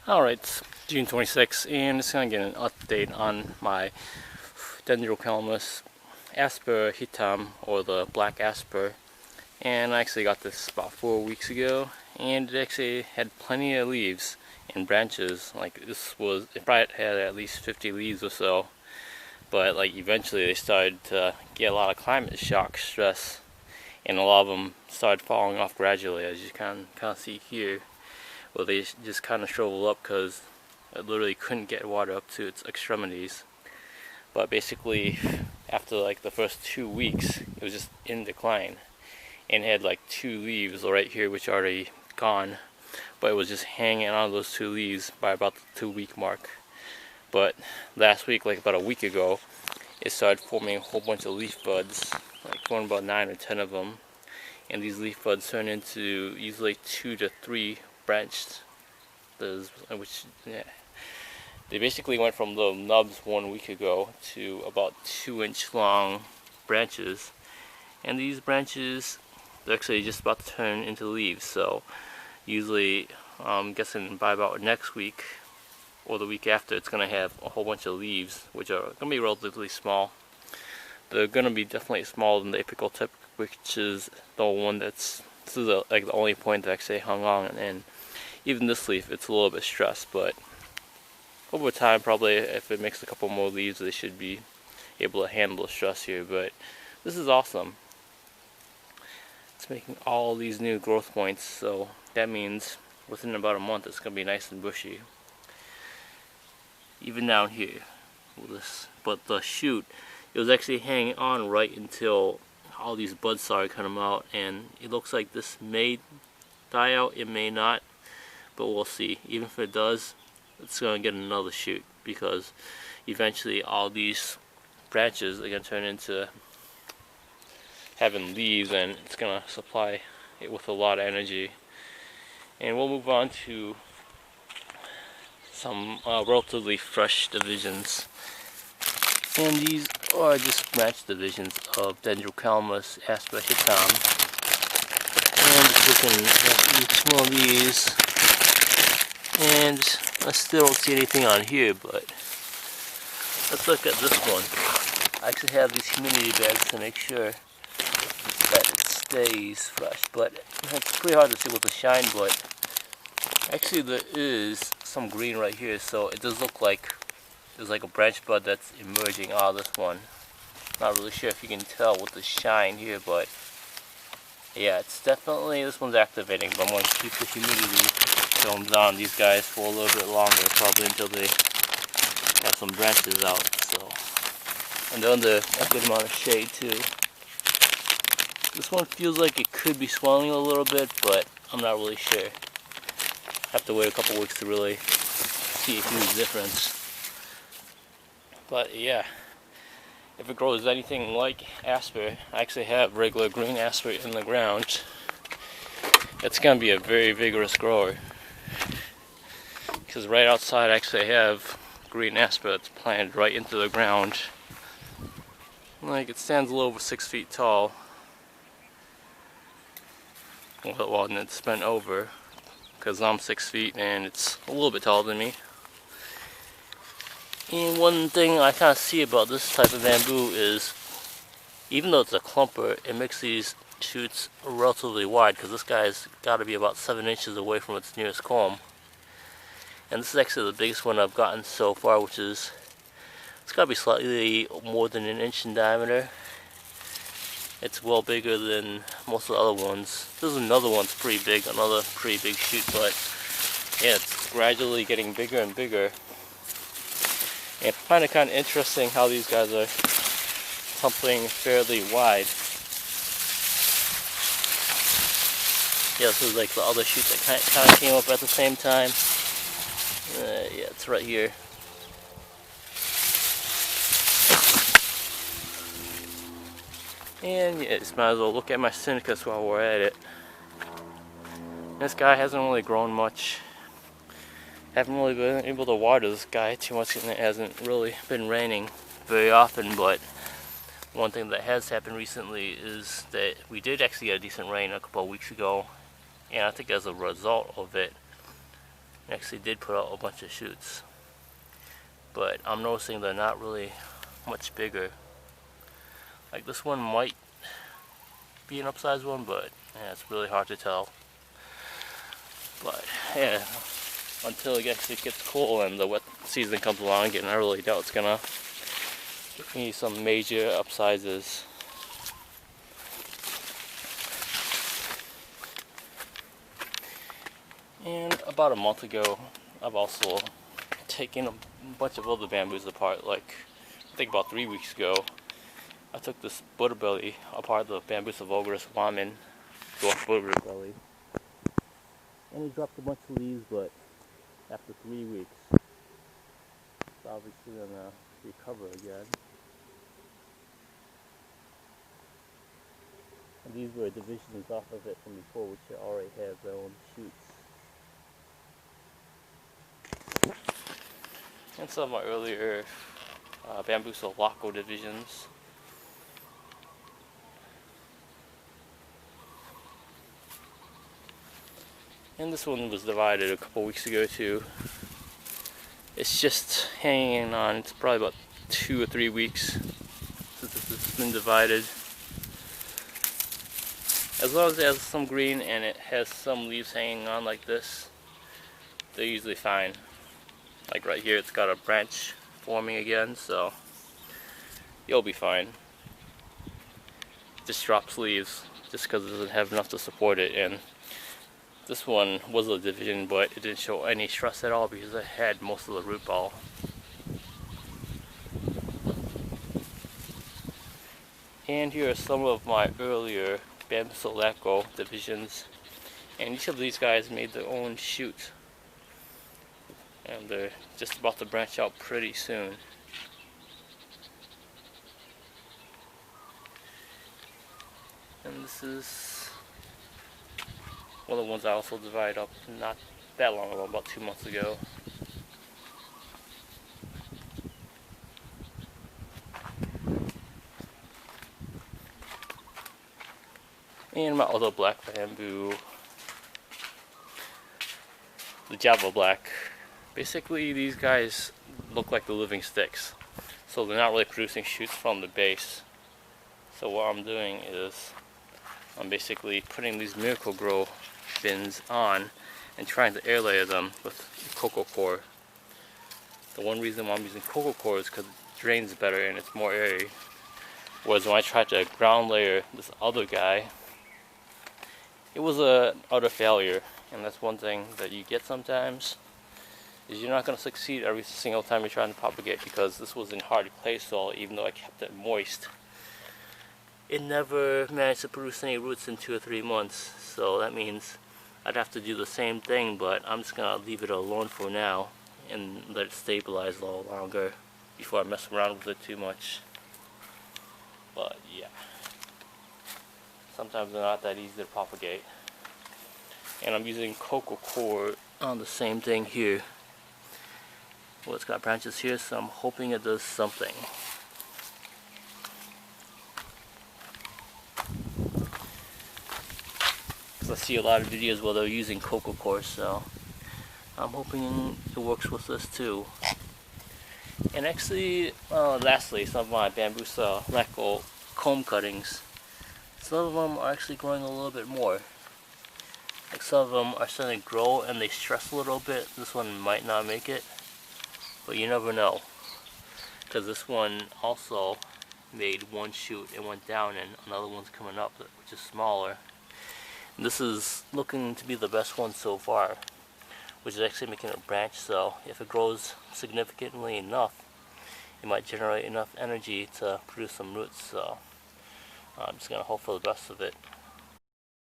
Alright, it's June 26th, and just gonna get an update on my Dendrocalamus Asper Hitam, or the black Asper. And I actually got this about 4 weeks ago, and it actually had plenty of leaves and branches. Like, it probably had at least 50 leaves or so. But like, eventually they started to get a lot of climate shock stress, and a lot of them started falling off gradually, as you can kind of see here. Well, they just kind of shriveled up because it literally couldn't get water up to its extremities. But basically, after like the first 2 weeks, it was just in decline, and it had like 2 leaves right here which are already gone, but it was just hanging on those 2 leaves by about the 2-week mark. But last week, like about a week ago, it started forming a whole bunch of leaf buds, like forming about 9 or 10 of them, and these leaf buds turn into usually 2 to 3 branched, which, yeah, they basically went from little nubs 1 week ago to about 2-inch long branches, and these branches, they're actually just about to turn into leaves. So usually, I'm guessing by about next week or the week after, it's going to have a whole bunch of leaves, which are going to be relatively small. They're going to be definitely smaller than the apical tip, which is the one this is like the only point that actually hung on, and even this leaf, it's a little bit stressed, but over time, probably if it makes a couple more leaves, they should be able to handle the stress here. But this is awesome. It's making all these new growth points, so that means within about a month it's going to be nice and bushy. Even down here, but the shoot, it was actually hanging on right until all these buds started coming out, and it looks like this may die out, it may not, but we'll see. Even if it does, it's going to get another shoot, because eventually all these branches are going to turn into having leaves, and it's going to supply it with a lot of energy. And we'll move on to some relatively fresh divisions, and these are just branch divisions of Dendrocalamus Asper Hitam. And just looking at each one of these, and I still don't see anything on here, but let's look at this one. I actually have these humidity bags to make sure that it stays fresh, but it's pretty hard to see with the shine, but actually there is some green right here, so it does look like there's like a branch bud that's emerging out of this one. Not really sure if you can tell with the shine here, but yeah, it's definitely, this one's activating, but I'm going to keep the humidity films on these guys for a little bit longer, probably until they have some branches out. So, and they're under a good amount of shade too. This one feels like it could be swelling a little bit, but I'm not really sure. Have to wait a couple weeks to really see a huge difference. But yeah, if it grows anything like Asper, I actually have regular green Asper in the ground, it's going to be a very vigorous grower. Because right outside I actually have green Asper that's planted right into the ground. Like, it stands a little over 6 feet tall. Well, and it's bent over, because I'm 6 feet and it's a little bit taller than me. And one thing I kind of see about this type of bamboo is, even though it's a clumper, it makes these shoots relatively wide, because this guy's got to be about 7 inches away from its nearest culm. And this is actually the biggest one I've gotten so far, which is, it's got to be slightly more than 1 inch in diameter. It's well bigger than most of the other ones. This is another one's pretty big, another pretty big shoot, but yeah, it's gradually getting bigger and bigger. And I find it kind of interesting how these guys are tumbling fairly wide. Yeah, this is like the other shoot that kind of came up at the same time. Yeah, it's right here. And yeah, just might as well look at my Syndicus while we're at it. This guy hasn't really grown much. Haven't really been able to water this guy too much, and it hasn't really been raining very often, but one thing that has happened recently is that we did actually get a decent rain a couple of weeks ago, and I think as a result of it, It actually did put out a bunch of shoots, but I'm noticing they're not really much bigger. Like this one might be an upsized one, but yeah, it's really hard to tell. But yeah, until it actually gets cool and the wet season comes along again, I really doubt it's gonna give me some major upsizes. And about a month ago, I've also taken a bunch of other bamboos apart. Like, I think about 3 weeks ago, I took this butterbelly apart, the Bambusa vulgaris wamen, dwarf butterbelly. And he dropped a bunch of leaves, but after 3 weeks, it's obviously gonna recover again. And these were divisions off of it from before, which already have their own shoots. And some of my earlier Bambusa Laco divisions. And this one was divided a couple weeks ago too. It's just hanging on. It's probably about 2 or 3 weeks since it's been divided. As long as it has some green and it has some leaves hanging on like this, they're usually fine. Like right here, it's got a branch forming again, so you'll be fine. Just drops leaves just because it doesn't have enough to support it. And this one was a division, but it didn't show any stress at all because it had most of the root ball. And here are some of my earlier Bambusa Laco divisions. And each of these guys made their own shoot. And they're just about to branch out pretty soon. And this is one of the ones I also divided up not that long ago, about 2 months ago. And my other black bamboo, the Java Black. Basically, these guys look like the living sticks, so they're not really producing shoots from the base. So what I'm doing is I'm basically putting these Miracle Grow bins on and trying to air layer them with coco coir. The one reason why I'm using coco coir is because it drains better and it's more airy. Whereas when I tried to ground layer this other guy, it was an utter failure. And that's one thing that you get sometimes, is you're not going to succeed every single time you're trying to propagate, because this was in hard clay soil. Even though I kept it moist, it never managed to produce any roots in 2 or 3 months. So that means I'd have to do the same thing, but I'm just going to leave it alone for now and let it stabilize a little longer before I mess around with it too much. But yeah, sometimes they're not that easy to propagate. And I'm using coco coir on the same thing here. Well, it's got branches here, so I'm hoping it does something. Because I see a lot of videos where they're using coco coir, so I'm hoping it works with this too. And actually, lastly, some of my Bambusa Laco comb cuttings, some of them are actually growing a little bit more. Like some of them are starting to grow and they stress a little bit. This one might not make it, but you never know. Because this one also made one shoot and went down, and another one's coming up, which is smaller. And this is looking to be the best one so far, which is actually making a branch. So if it grows significantly enough, it might generate enough energy to produce some roots. So I'm just going to hope for the best of it.